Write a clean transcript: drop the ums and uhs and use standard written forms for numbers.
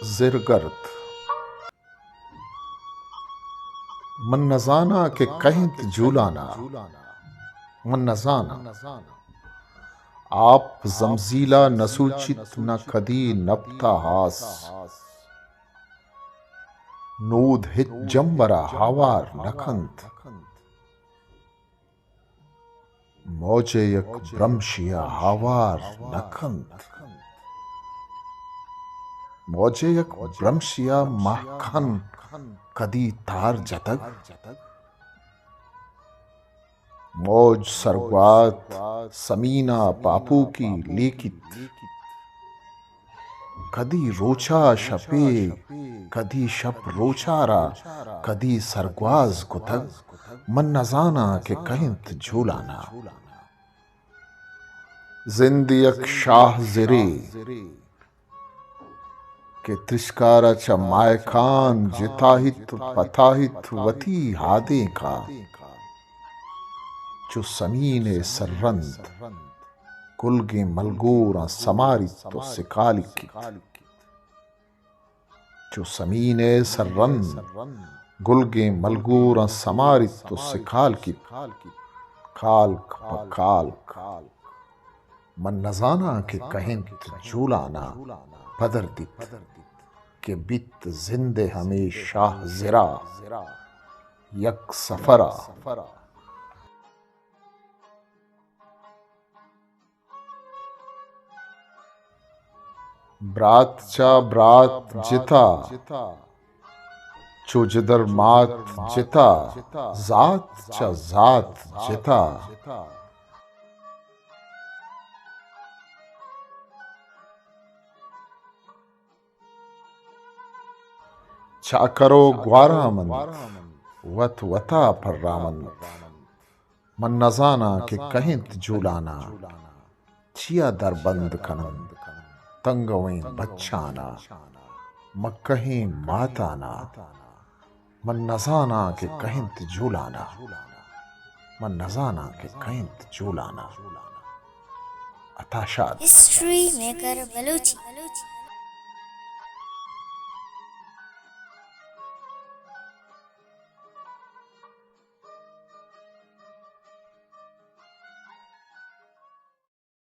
ज़िरगर्द मन नज़ाना के कहिंत झूलाना। मन नज़ाना आप जमजीला नसूचित न कदी नबता हास। नूद हित जंबरा हावार नखंत। मौजे यक ब्रह्मशिया हावार नखंत। मौजे यक ब्रह्मशिया महखन कदी तार जतग। मौज सरवात समीना पापू की लेकित। कदी रोचा शपे कदी शप रोचारा कदी सरग्वाज कुतग। मन नजाना के कहिंत झूलाना। जिंदियक शाह जिरे के त्रिस्कारा च माय खान जिताहित पताहित वती हादे का। जो समीने सर्रंद कुलगे मलगोरा समारित तो सिकालिकी। जो समीने सर्रंद गुलगे मलगोरा समारित तो सिकाल की। खाल्क पकाल्क मन नजाना के कहिंत झूलाना। पदर दित के बित जिंदे हमेशा जिरा यक सफरा। ब्रात चा ब्रात जिता चो जिदर मात जिता। जात चा जात जिता चाकरो ग्वारामंत वत वता पर रामंत। मन नजाना के कहिंत झूलाना। छिया दरबंद कनंद तंगवें बच्चाना मक्कहीं माताना। मन नजाना के कहिंत झूलाना। मन नजाना के कहिंत झूलाना। अताशाद हिस्ट्री मेकर बलूची।